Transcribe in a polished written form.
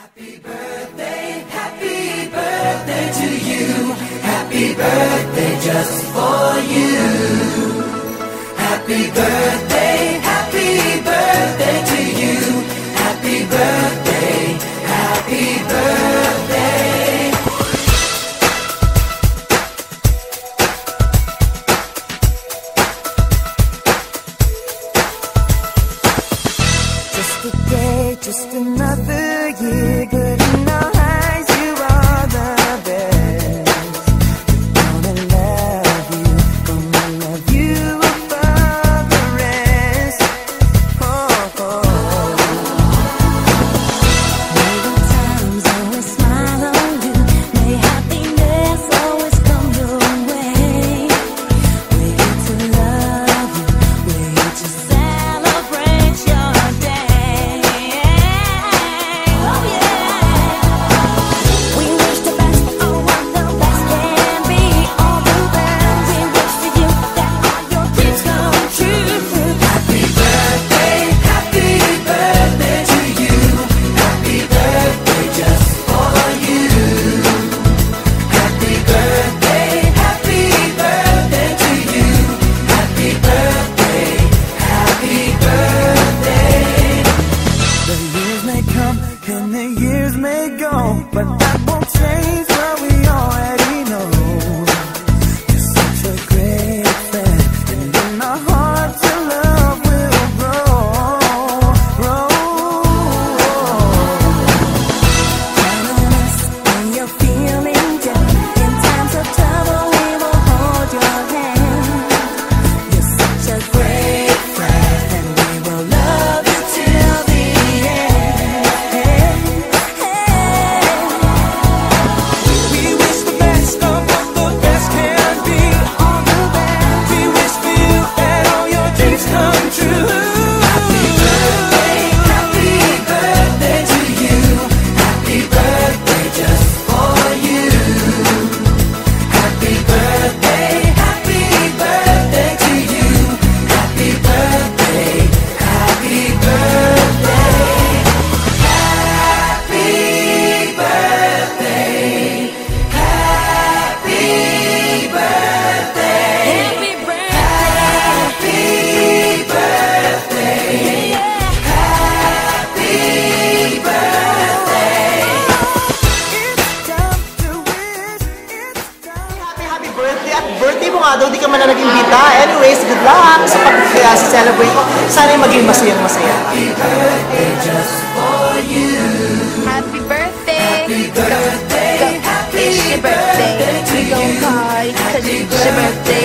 Happy birthday to you. Happy birthday just for you. Happy birthday to you. Happy birthday, happy birthday. Just a day, just another year, good in our eyes, you are the best. Gonna love you, gonna love you above the rest. Oh, oh. May the times always smile on you, may happiness always come your way. We're here to love you, we're here to celebrate your day. Oh yeah. We wish the best, oh what the best can be. All the best, we wish for you that all your dreams come true. Happy birthday to you. Happy birthday just for you. Happy birthday to you. Happy birthday, happy birthday. The years may come and the years may go, but that won't change what we already know. You're such a great friend, and in our hearts your love will grow. Count on us when you're feeling down. In times of trouble we will hold your hand. You're such a great friend, and we will love you till the end. We wish the best of what the best can be. All the best. We wish for you that all your dreams come true. Happy birthday to you. Happy birthday just for you. Happy birthday to you. Happy birthday, happy birthday. Happy birthday, happy birthday. Happy birthday. Happy birthday. Happy birthday. It's time to wish. It's time. Happy birthday! At birthday mo nga daw, di ka man na naging bita. Anyways, good luck sa pag-celebrate. Sana'y maging masayang masaya. Happy birthday just for you. Happy birthday! Happy birthday, happy It's your birthday. birthday to We gon' you. call you 'cause it's your birthday.